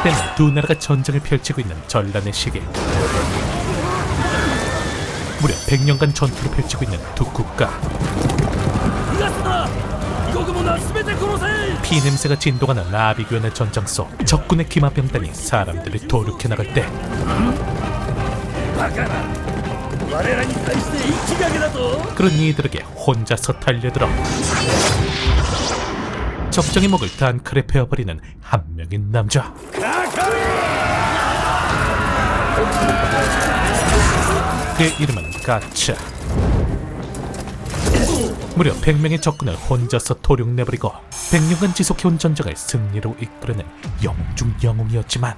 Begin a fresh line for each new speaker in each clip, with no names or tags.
때는 두 나라가 전쟁을 펼치고 있는 전란의 시기. 무려 100년간 전투를 펼치고 있는 두 국가. 피냄새가 진동하는 나비교환의 전장 속 적군의 기마병단이 사람들을 도륙해 나갈 때 그런 이들에게 혼자서 달려들어 적정의 목을 단칼에 베어버리는 한 명의 남자. 그의 이름은 가차. 무려 100명의 적군을 혼자서 도륙내버리고 100년간 지속해온 전쟁을 승리로 이끌어낸 영웅 중 영웅이었지만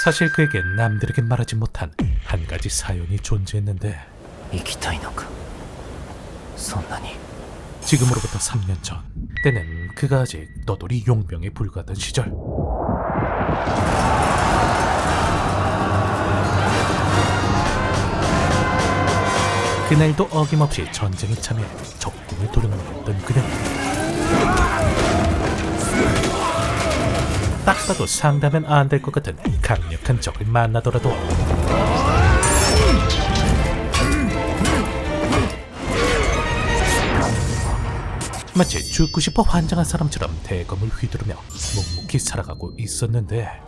사실 그에게 남들에게 말하지 못한 한 가지 사연이 존재했는데 지금으로부터 3년 전 때는 그가 아직 너돌이 용병에 불과하던 시절. 그날도 어김없이 전쟁에 참여해 적군을 도륙했던 그는 딱 봐도 상대하면 안 될 것 같은 강력한 적을 만나더라도 마치 죽고 싶어 환장한 사람처럼 대검을 휘두르며 묵묵히 살아가고 있었는데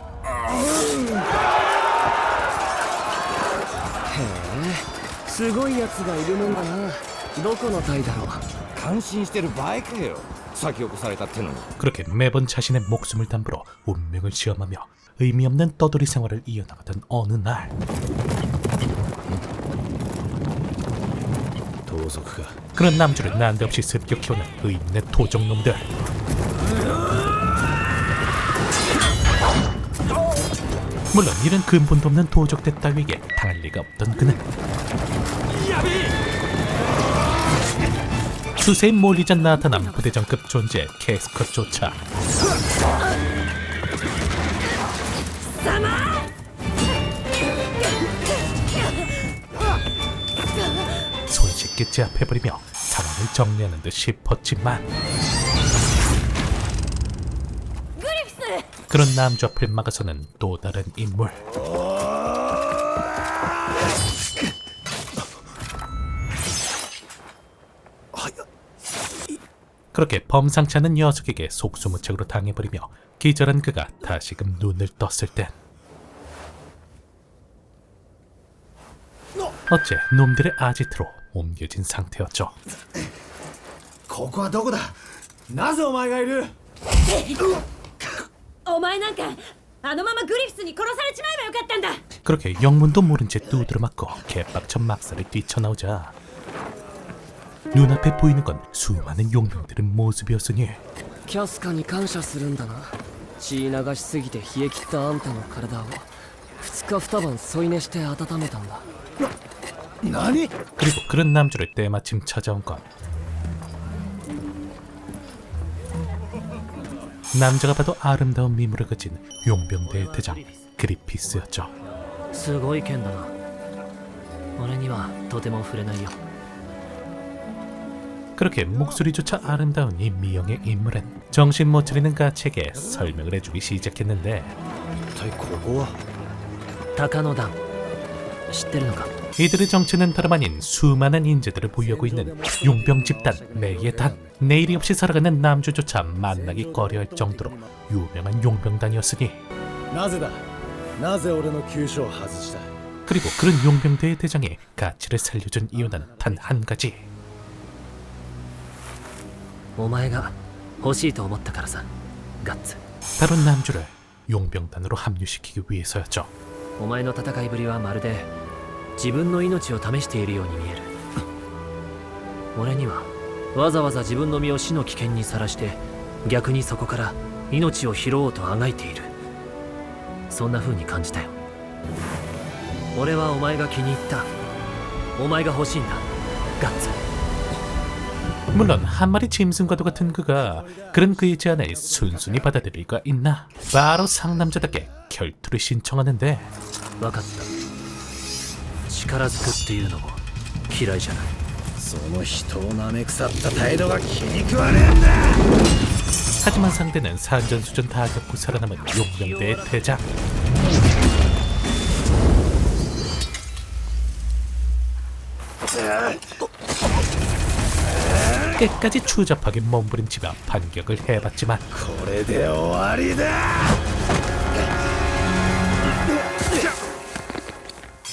그렇게 매번 자신의 목숨을 담보로 운명을 시험하며 의미 없는 떠돌이 생활을 이어나가던 어느 날 그런 남주를 난데없이 습격해오는 의인의 도적놈들. 물론 이런 근본도 없는 도적대 따위에게 당할 리가 없던 그는 수세에 몰리자 나타난 부대장급 존재의 캐스커조차 손쉽게 제압해버리며 상황을 정리하는 듯 싶었지만 그런 남주 앞을 막아서는 또 다른 인물. 그렇게 범상치 않은 녀석에게 속수무책으로 당해버리며 기절한 그가 다시금 눈을 떴을 땐 어째 놈들의 아지트로 옮겨진 상태였죠.
ここはどこだ。なぜお前がいる。
お前なんかあのままグリフィスに殺されちまえばよかったんだ。
그렇게 영문도 모른 채 두드려 맞고 개빡쳐 막살을 뛰쳐나오자 눈앞에 보이는 건 수많은 용병들의 모습이었으니
キャスカに感謝するんだな。血流しすぎて冷え切ったあんたの体を2日2晩添い寝して温めたんだ。
何。
그리고 그런 남주를 때마침 찾아온 건 남자가 봐도 아름다운 미모를 가진 용병대의 대장 그리피스였죠.
すごい剣だな。俺にはとても触れないよ。
그렇게 목소리조차 아름다운 이 미영의 인물은 정신 못 차리는 가치에게 설명을 해주기 시작했는데
ここは。
鷹の段知ってるのか。
이들의 정체는 다름 아닌 수많은 인재들을 보유하고 있는 용병 집단 내의 단. 내일이 없이 살아가는 남주조차 만나기 꺼려할 정도로 유명한 용병단이었으니
なぜだ。なぜ俺の急所を外した。
그리고 그런 용병대의 대장이 가치를 살려준 이유는 단 한 가지.
お前が欲しいと思ったからさ。ガッツ。
바로 남주를 용병단으로 합류시키기 위해서였죠.
お前の戦いぶりはまるで自分の命を試しているように見える。俺にはわざわざ自分の身を死の危険にさらして逆にそこから命を拾おうとあがいている。そんな風に感じたよ。俺はお前が気に入った。お前が欲しいんだ。ガッツ。
물론 한 마리 짐승과도 같은 그가 그런 그의 제안을 순순히 받아들일 리가 있나. 바로 상남자답게 결투를 신청하는데
分かった。力ずくっていうのも嫌いじゃない。
その人をなめ腐った態度が気に食わねえんだ。
하지만 상대는 산전수전 다 겪고 살아남은 용병대의 대장. 끝까지 추잡하게 몸부림치며 반격을 해봤지만
これで終わりだ。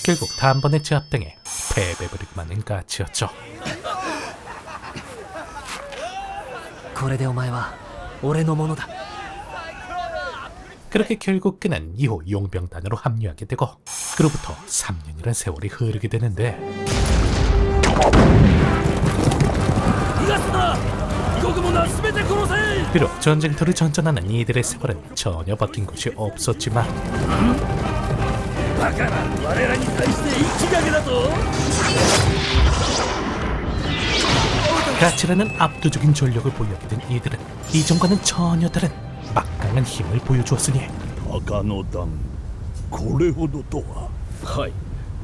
결국 단번에 제압당해 패배부리고 마는 가치였죠.
これでお前は俺のものだ
그렇게 결국 그는 이후 용병단으로 합류하게 되고 그로부터 3년이란 세월이 흐르게 되는데 비록 전쟁터를 전전하는 이들의 세월은 전혀 바뀐 것이 없었지만 가치라는 압도적인 전력을 보유하게 된 이들은 이전과는 전혀 다른 막강한 힘을 보여주었으니
鷹の段これほどとは
はい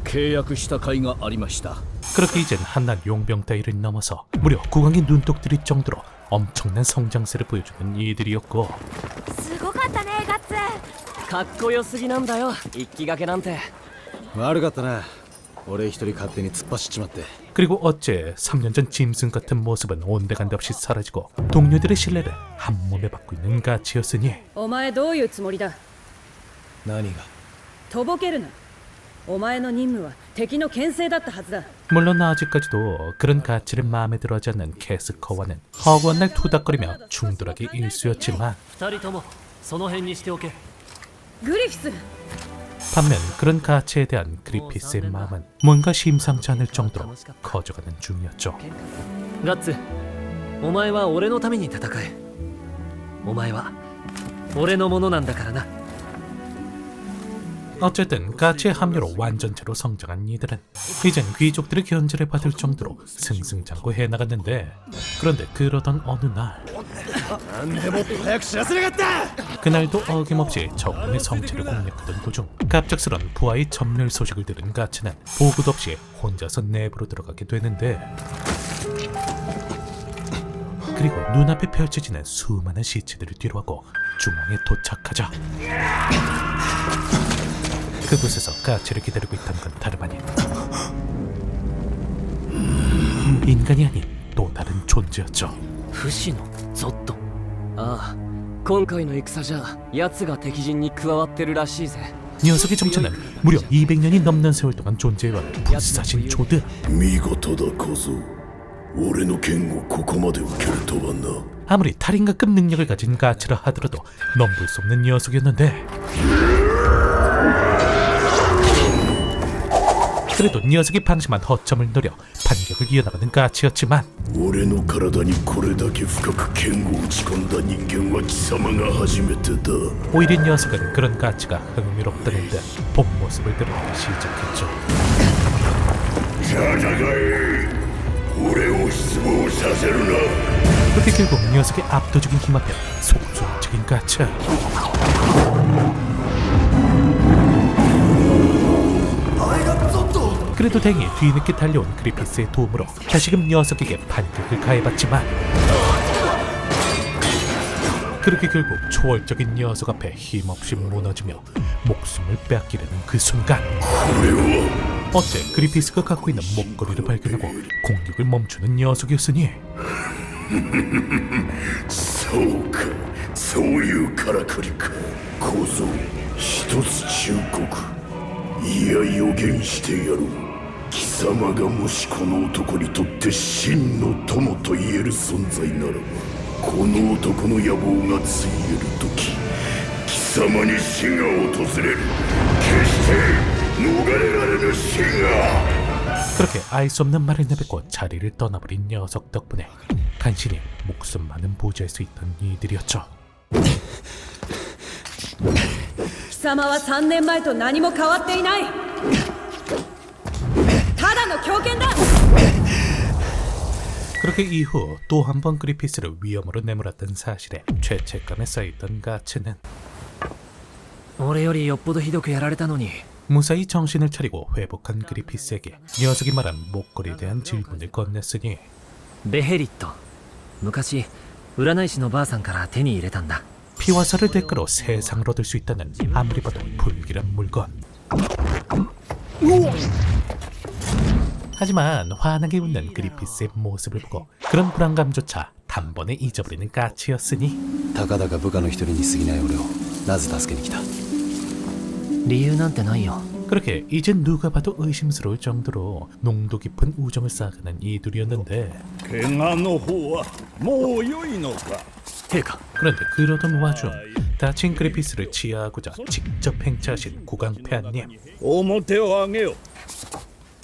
契約した甲斐がありました
그렇게 이젠 한낱 용병 따위를 넘어서 무려 국왕이 눈독 들일 정도로 엄청난 성장세를 보여주는 이들이었고
すごかったねガッツ。
かっこよすぎなんだよ一気がけなんて
悪かったな。俺一人勝手に突っ走っちまって。
그리고 어째 3년 전 짐승 같은 모습은 온데간데 없이 사라지고 동료들의 신뢰를 한 몸에 받고 있는 가치였으니
お前どういうつもりだ。
何が？
とぼけるな。お前の任務は敵の牽制だったはずだ。
물론 아직까지도 그런 가치를 마음에 들어하지 않는 캐스커와는 허구한 날 투닥거리며 충돌하기 일쑤였지만
二人ともその辺にしておけ
グリフィス。
반면 그런 가치에 대한 그리피스의 마음은 뭔가 심상치 않을 정도로 커져가는 중이었죠.
ガッツお前は俺のために戦えお前は俺のものなんだからな
어쨌든 가치의 합류로 완전체로 성장한 이들은 이젠 귀족들의 견제를 받을 정도로 승승장구해 나갔는데 그런데 그러던 어느 날
なんでもっと早く知らせなかった。
그날도 어김없이 적군의 성체를 공략하던 도중 갑작스런 부하의 전멸 소식을 들은 가치는 보고도 없이 혼자서 내부로 들어가게 되는데 그리고 눈앞에 펼쳐지는 수많은 시체들을 뒤로하고 중앙에 도착하자 그곳에서 가치를 기다리고 있던 건 다름 아닌 인간이 아닌 또 다른 존재였죠.
不死のゾットああ今回の戦じゃ奴が敵陣に加わってるらしいぜ
녀석의 정체는 무려 200년이 넘는 세월 동안 존재해온 불사신 조드.
見事だ小僧俺の剣をここまで受けるとはな
아무리 탈인가급 능력을 가진 가치라 하더라도 넘볼 수 없는 녀석이었는데 그래도 녀석이 방심한 허점을 노려 반격을 이어나가는 가치였지만
俺の体にこれだけ深く剣を打ち込んだ人間は貴様が初めてだ
오히려 녀석은 그런 가치가 흥미롭다는 듯 본 모습을 드러내기 시작했죠.
戦え俺を失望させるな
그렇게 결국 녀석의 압도적인 힘 앞에 속수무책인 가치. 그래도 다행히 뒤늦게 달려온 그리피스의 도움으로 다시금 녀석에게 반격을 가해봤지만 그렇게 결국 초월적인 녀석 앞에 힘없이 무너지며 목숨을 빼앗기려는 그 순간 어째 그리피스가 갖고 있는 목걸이를 발견하고 공격을 멈추는 녀석이었으니
そうかそういうからくりか小僧一つ忠告いや予言してやろう貴様がもしこの男にとって真の友と言える存在ならばこの男の野望がついえる時貴様に死が訪れる決して逃れられぬ死が
그렇게 알 수 없는 말을 내뱉고 자리를 떠나버린 녀석 덕분에 간신히 목숨만은 보지할 수 있던 이들이었죠.
貴様は3年前と何も変わっていない。ただの狂犬だ。
그렇게 이후 또 한 번 그리피스를 위험으로 내몰았던 사실에 죄책감에 쌓였던 가츠는
俺よりよっぽどひどくやられたのに
무사히 정신을 차리고 회복한 그리피스에게 녀석이 말한 목걸이에 대한 질문을 건넸으니
ベヘリット昔占い師のばあさんから手に入れたんだ。
피화살을 대가로 세상을 얻을 수 있다는 아무리 봐도 불길한 물건. 하지만 환하게 웃는 그리피스의 모습을 보고 그런 불안감조차 단번에 잊어버리는 까치였으니
たかだか部下の一人に過ぎない俺をなぜ助けに来た。
理由なんてないよ。
그렇게 이제 누가 봐도 의심스러울 정도로 농도 깊은 우정을 쌓아가는 이 둘이었는데
怪我の方はもう良いのか。
陛下、
그런데 그러던 와중 다친 그리피스를 치유하고자 직접 행차하신 구강폐하님
表を上げよ。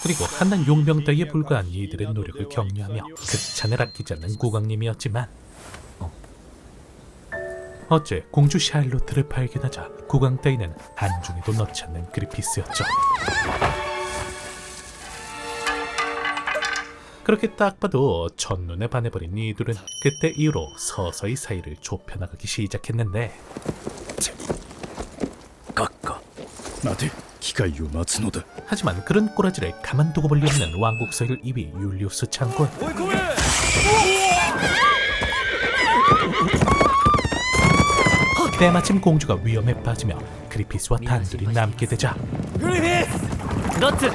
그리고 한낱 용병 따위에 불과한 이들의 노력을 격려하며 극찬을 아끼지 않는 구강님이었지만 어째 공주 샬롯트를 발견하자 구강 따위는 안중에도 넣지 않는 그리피스였죠. 그렇게 딱 봐도 첫눈에 반해버린 이둘은 그때 이후로 서서히 사이를 좁혀나가기 시작했는데
閣下待て、機会を待つのだ。
하지만 그런 꼬라지를 가만두고 볼 리 없는 왕국 서열 2위 율리우스 장군. 때마침 공주가 위험에 빠지며 그리피스와 단둘이 남게 되자
ロッツ。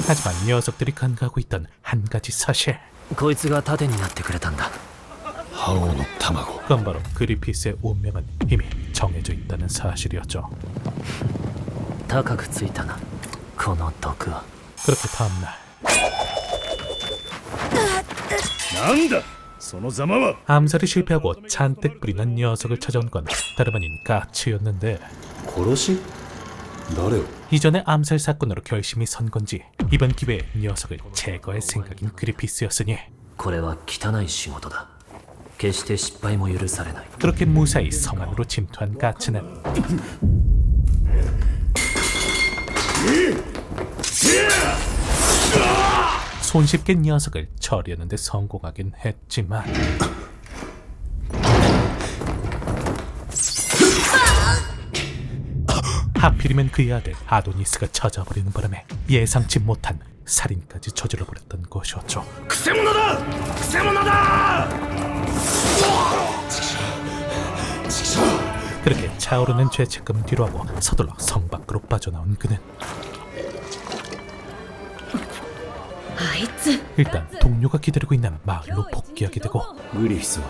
하지만 녀석들이 간과하고 있던 한 가지 사실,
こいつが盾になってくれたんだ。
覇王の卵。
그건 바로 그리피스의 운명은 이미 정해져 있다는 사실이었죠.
高くついたな、この毒は。
그렇게 다음날
なんだそのざまは。
암살이 실패하고 잔뜩 불이 난 녀석을 찾아온 건 다름 아닌 까츠였는데
殺し？誰を？
이전에 암살 사건으로 결심이 선 건지 이번 기회에 녀석을 제거할 생각인 그리피스였으니
これは汚い仕事だ。決して失敗も許されない。
그렇게 무사히 성 안으로 침투한 까츠는 손쉽게 녀석을 처리하는 데 성공하긴 했지만 하필이면 그의 아들 아도니스가 찾아버리는 바람에 예상치 못한 살인까지 저질러버렸던 것이었죠.
くせ者だ、くせ者だ。
그렇게 차오르는 죄책감 뒤로하고 서둘러 성 밖으로 빠져나온 그는
あいつ
일단 동료가 기다리고 있는 마을로 복귀하게 되고
グリフィスは？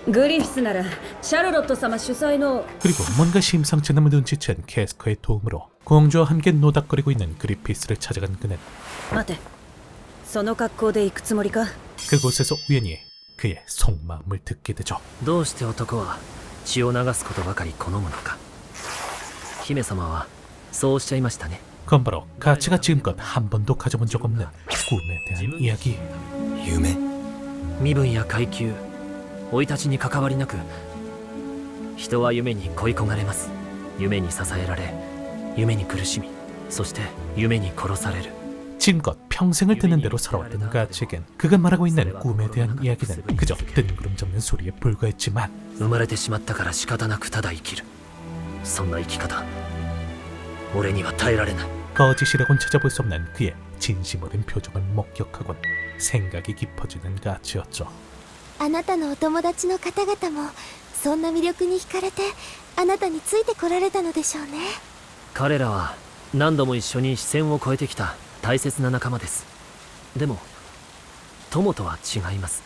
グリフィスならシャルロット様主催の
그리고 뭔가 심상치 않음을 눈치챈 캐스커의 도움으로 공주와 함께 노닥거리고 있는 그리피스를 찾아간 그는
待て、その格好で行くつもりか？
그곳에서 우연히 그의 속마음을 듣게 되죠.
どうして男は血を流すことばかり好むのか。姫様はそうおっしゃいましたね。
그건 바로 가치가 지금껏 한 번도 가져본 적 없는 꿈에 대한 이야기.
夢？
身分や階級、生い立ちに関わりなく、人は夢に恋焦がれます。夢に支えられ、夢に苦しみ、そして夢に殺される。
지금껏 평생을 듣는 대로 살아왔던 가치에겐 그가 말하고 있는 꿈에 대한 이야기는 그저 뜬구름 잡는 소리에 불과했지만
生まれてしまったから仕方なくただ生きる。そんな生き方、俺には耐えられない。
거짓이라곤 찾아볼 수 없는 그의 진심 어린 표정을 목격하곤 생각이 깊어지는 가치였죠.
あなたのお友達の方々もそんな魅力に惹かれてあなたについてこられたのでしょうね。
彼らは何度も一緒に視線を越えてきた大切な仲間です。でも友とは違います。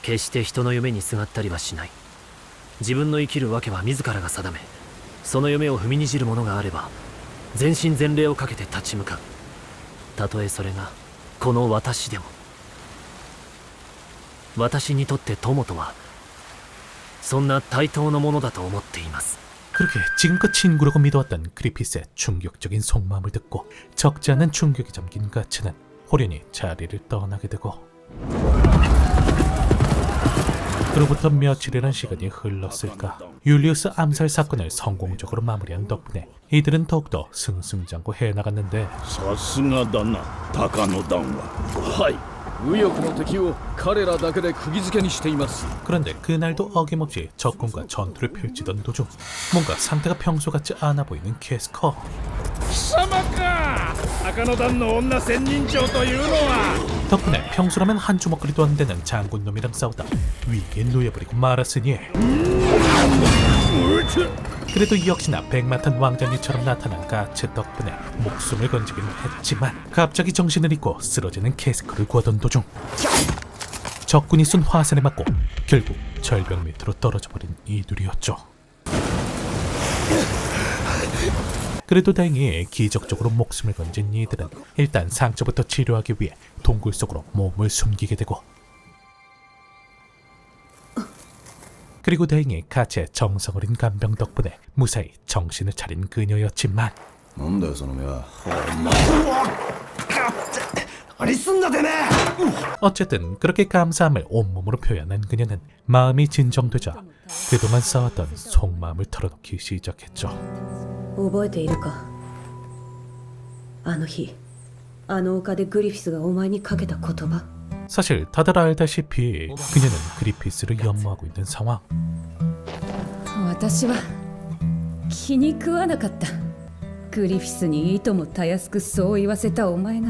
決して人の夢にすがったりはしない。自分の生きるわけは自らが定め、その夢を踏みにじるものがあれば全身全霊をかけて立ち向かう。たとえそれがこの私でも。私にとって友とはそんな対等のものだと思っています。
그렇게 지금껏 친구라고 믿어왔던 그리피스의 충격적인 속마음을 듣고 적지 않은 충격에 잠긴 가츠는 호련히 자리를 떠나게 되고 그로부터 며칠이란 시간이 흘렀을까. 율리우스 암살 사건을 성공적으로 마무리한 덕분에 이들은 더욱더 승승장구해 나갔는데
さすがだな、鷹の段は。はい。
右翼の敵を彼らだけで釘付けにしています。
그런데 그날도 어김없이 적군과 전투를 펼치던 도중 뭔가 상태가 평소 같지 않아 보이는 캐스커. 덕분에 평소라면 한 주먹거리도 안 되는 장군놈이랑 싸우다 위기에 놓여버리고 말았으니 그래도 역시나 백마탄 왕자님처럼 나타난 가츠 덕분에 목숨을 건지긴 했지만 갑자기 정신을 잃고 쓰러지는 캐스커를 구하던 도중 적군이 쏜 화살에 맞고 결국 절벽 밑으로 떨어져 버린 이들이었죠. 그래도 다행히 기적적으로 목숨을 건진 이들은 일단 상처부터 치료하기 위해 동굴 속으로 몸을 숨기게 되고 그리고 다행히 가츠의 정성어린 간병 덕분에 무사히 정신을 차린 그녀였지만
なんだよその目は何すんだてめえ
어쨌든 그렇게 감사함을 온몸으로 표현한 그녀는 마음이 진정되자 그동안 쌓았던 속마음을 털어놓기 시작했죠.
覚えているかあの日あの丘でグリフィスがお前にかけた言葉
사실 다들 알다시피 그녀는 그리피스를 연모하고 있는 상황.
私は気に食わなかったグリフィスにいともたやすくそう言わせたお前が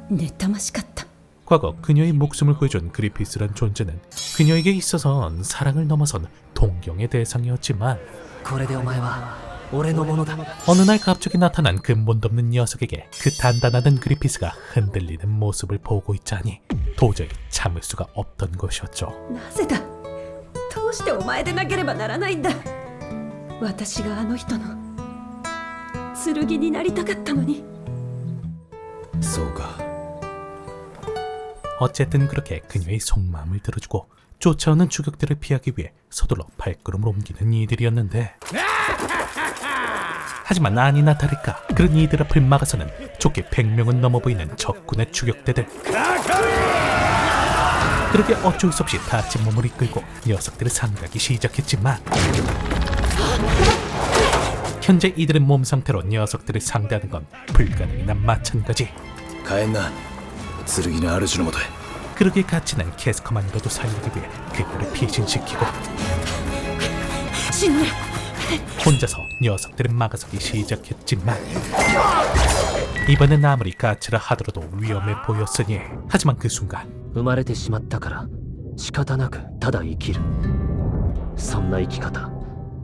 妬ましかった
과거 그녀의 목숨을 구해준 그리피스란 존재는 그녀에게 있어선 사랑을 넘어선 동경의 대상이었지만
これでお前は俺のものだ
어느 날 갑자기 나타난 근본도 없는 녀석에게 그 단단하던 그리피스가 흔들리는 모습을 보고 있자니 도저히 참을 수가 없던 것이었죠.
なぜだどうしてお前でなければならないんだ私があの人の剣になりたかったのに
そうか
어쨌든 그렇게 그녀의 속마음을 들어주고 쫓아오는 추격들을 피하기 위해 서둘러 발걸음을 옮기는 이들이었는데 하지만 아니나 다를까 그런 이들 앞을 막아서는 좋게 100명은 넘어 보이는 적군의 추격대들 그렇게 어쩔 수 없이 다친 몸을 이끌고 녀석들을 상대하기 시작했지만 현재 이들의 몸 상태로 녀석들을 상대하는 건 불가능이나 마찬가지
帰んな剣の主のもとへ
그러기에 갇히는 캐스커만이라도 살리기 위해 그녀를 피신시키고
死ぬ
혼자서 녀석들을 막아서기 시작했지만 이번엔 아무리 가츠라 하더라도 위험해 보였으니 하지만 그 순간
生まれてしまったから仕方なくただ生きるそんな生き方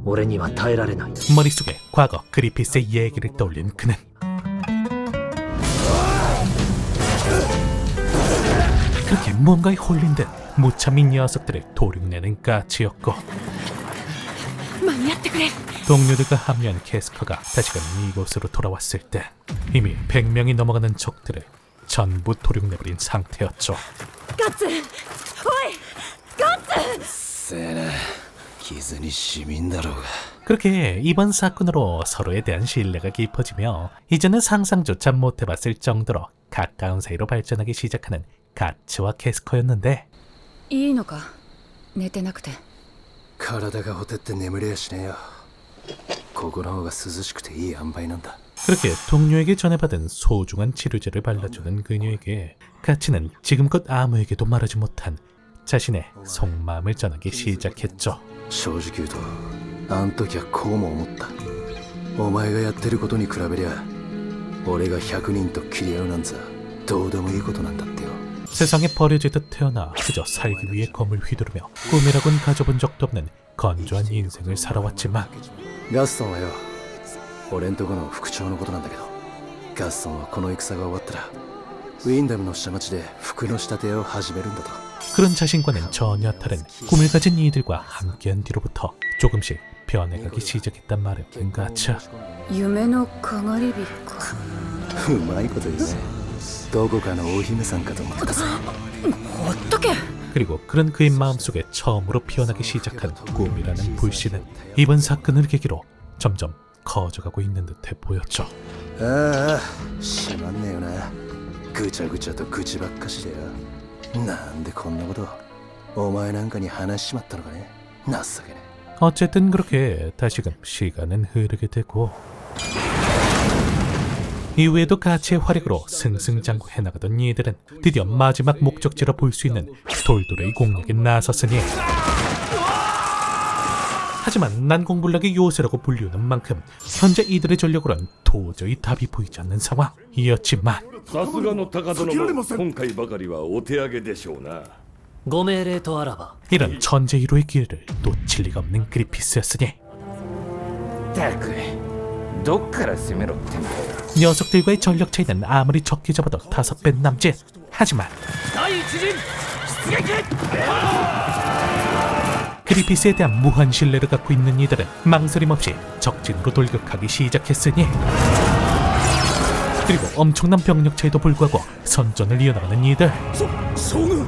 俺には耐えられない
머릿속에 과거 그리피스의 얘기를 떠올린 그는 그렇게 뭔가에 홀린 듯 무참히 녀석들을 도륙내는 가츠였고
間に合ってくれ
동료들과 합류한 캐스커가 다시금 이곳으로 돌아왔을 때 이미 100명이 넘어가는 적들을 전부 도륙내버린 상태였죠.
ガッツおいガッツ
せえな傷にしみんだろうが
그렇게 이번 사건으로 서로에 대한 신뢰가 깊어지며 이제는 상상조차 못해봤을 정도로 가까운 사이로 발전하기 시작하는 가츠와 캐스커였는데
いいのか寝てなくて
体がほてって眠れやしねえよここの方が涼しくていい塩梅なんだ
그렇게 동료에게 전해받은 소중한 치료제를 발라주는 그녀에게 가츠는 지금껏 아무에게도 말하지 못한 자신의 속마음을 전하기 시작했죠.
正直言うとあん時はこうも思ったお前がやってることに比べりゃ俺が100人と切り合うなんざどうでもいいことなんだってよ
세상에 버려지듯 태어나 그저 살기 위해 검을 휘두르며 꿈이라곤 가져본 적도 없는 건조한 인생을 살아왔지만
ガストンはよ俺んとこの副長のことなんだけどガストンはこの戦が終わったらウィンダムの下町で服の仕立て屋を始めるんだと
그런 자신과는 전혀 다른 꿈을 가진 이들과 함께한 뒤로부터 조금씩 변해가기 시작했단 말이었던 가츠.
夢のかがり火か
うまいこと言うねどこかの大姫さんかと思ったさ
ほっとけ
그리고 그런 그의 마음속에 처음으로 피어나기 시작한 꿈이라는 불씨는 이번 사건을 계기로 점점 커져가고 있는 듯해 보였죠.
ああしまんねえよなぐちゃぐちゃと愚痴ばっかしでよなんでこんなことお前なんかに話しちまったのかね情けね
어쨌든 그렇게 다시금 시간은 흐르게 되고 이후에도 가치의 활약으로 승승장구해 나가던 이들은 드디어 마지막 목적지로 볼 수 있는 돌도레이 공략에 나섰으니 하지만 난공불락의 요새라고 불리우는 만큼 현재 이들의 전력으론 도저히 답이 보이지 않는 상황이었지만
さすがの高殿も今回ばかりはお手上げでしょうな。
ご命令とあらば
이런 천재 1호의 기회를 놓칠 리가 없는 그리피스였으니
ったくどっから攻めろってんだよ。
녀석들과의 전력 차이는 아무리 적게 잡아도 5배 남짓. 하지만
第一陣出撃
그리피스에 대한 무한 신뢰를 갖고 있는 이들은 망설임 없이 적진으로 돌격하기 시작했으니 그리고 엄청난 병력 차이도 불구하고 선전을 이어나가는 이들.
将軍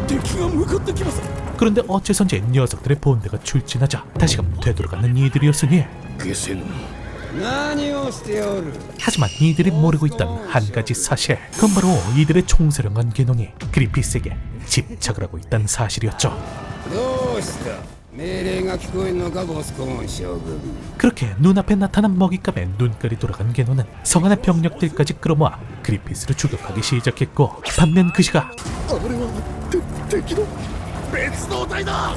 敵が向かってきます。
그런데 어째선지 녀석들의 본대가 출진하자 다시금 되돌아가는 이들이었으니
下船
하지만 이들이 모르고 있던 한 가지 사실, 그건 바로 이들의 총사령관 게논이 그리피스에게 집착을 하고 있다는 사실이었죠.
どうした命令が聞こえんのかボスコーン将軍
그렇게 눈앞에 나타난 먹잇감에 눈깔이 돌아간 게논은 성 안의 병력들까지 끌어모아 그리피스를 추격하기 시작했고, 반면 그 시각
敵の別動隊だ。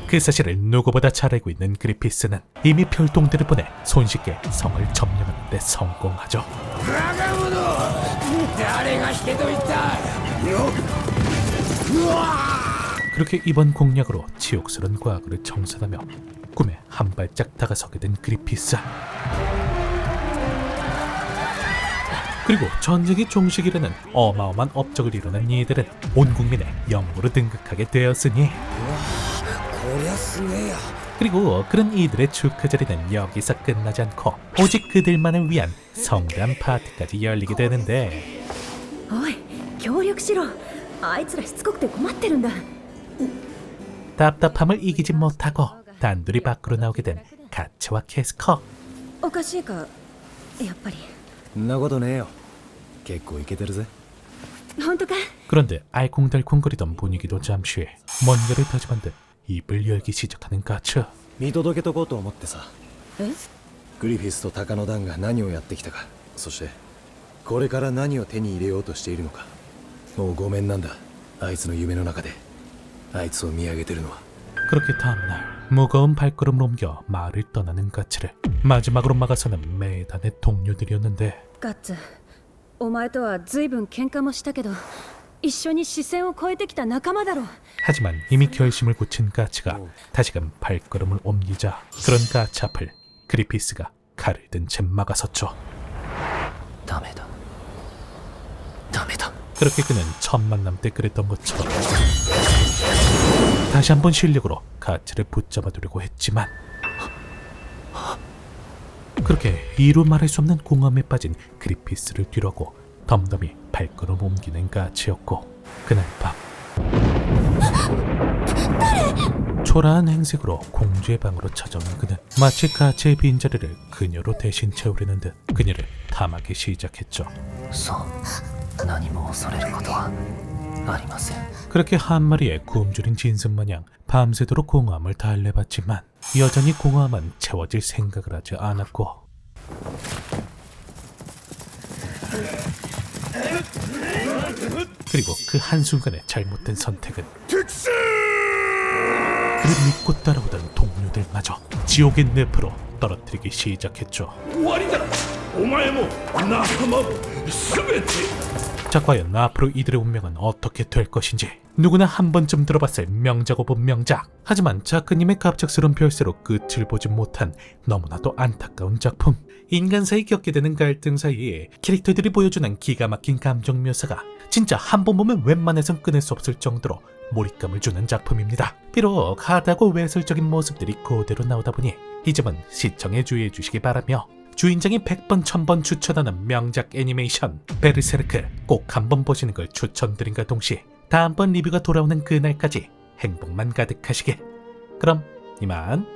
그 사실을 누구보다 잘 알고 있는 그리피스는 이미 별동대를 보내 손쉽게 성을 점령하는 데 성공하죠.
バカ者誰が引けと言った
그렇게 이번 공략으로 치욕스러운 과거를 청산하며 꿈에 한 발짝 다가서게 된 그리피스. 그리고 전쟁이 종식이라는 어마어마한 업적을 이뤄낸 이들은 온 국민의 영웅으로 등극하게 되었으니,
こりゃすげえや
그리고 그런 이들의 축하 자리는 여기서 끝나지 않고 오직 그들만을 위한 성대한 파티까지 열리게 되는데,
おい協力しろあいつらしつこくて困ってるんだ
답답함을 이기지 못하고 단둘이 밖으로 나오게 된 가츠와 캐스커.
おかしいかやっぱり
んなことねえよ。結構イケてるぜ。
本当か
그런데 알콩달콩거리던 분위기도 잠시 뭔가를 다짐한 듯 입을 열기 시작하는 가츠.
見届けとこうと思ってさ。
え
グリフィスと鷹の団が何をやってきたか、そしてこれから何を手に入れようとしているのか。もうごめんなんだ。あいつの夢の中であいつを見上げてるのは。
그렇게 다음날 무거운 발걸음을 옮겨 마을을 떠나는 가츠를 마지막으로 막아서는 매단의 동료들이었는데,
ガッツお前とは随分喧嘩もしたけど一緒に視線を越えてきた仲間だろ
하지만 이미 결심을 굳힌 가츠가 다시금 발걸음을 옮기자 그런 가츠 앞을 그리피스가 칼을 든 채 막아섰죠.
ダメだダメだ
그렇게 그는 첫 만남 때 그랬던 것처럼 다시 한번 실력으로 가츠를 붙잡아두려고 했지만, 그렇게 이루 말할 수 없는 공허함에 빠진 그리피스를 뒤로하고 덤덤히 발걸음 옮기는 가츠였고, 그날 밤 초라한 행색으로 공주의 방으로 찾아오는 그는 마치 가츠의 빈자리를 그녀로 대신 채우려는 듯 그녀를 탐하기 시작했죠.
そう何も恐れることはありません
그렇게 한 마리의 굶주린 진승마냥 밤새도록 공허함을 달래봤지만 여전히 공허함은 채워질 생각을 하지 않았고, 그리고 그 한순간의 잘못된 선택은 그를 믿고 따라오던 동료들마저 지옥의 늪으로 떨어뜨리기 시작했죠.
終わりだ。お前も仲間も全て。
자, 과연 앞으로 이들의 운명은 어떻게 될 것인지 누구나 한 번쯤 들어봤을 명작 오브 명작. 하지만 작가님의 갑작스러운 별세로 끝을 보지 못한 너무나도 안타까운 작품. 인간 사이 겪게 되는 갈등 사이에 캐릭터들이 보여주는 기가 막힌 감정 묘사가 진짜 한 번 보면 웬만해선 끊을 수 없을 정도로 몰입감을 주는 작품입니다. 비록 하다고 외설적인 모습들이 그대로 나오다 보니 이 점은 시청에 주의해 주시기 바라며, 주인장이 100번 1000번 추천하는 명작 애니메이션 베르세르크 꼭 한번 보시는 걸 추천드린과 동시에 다음번 리뷰가 돌아오는 그날까지 행복만 가득하시길. 그럼 이만.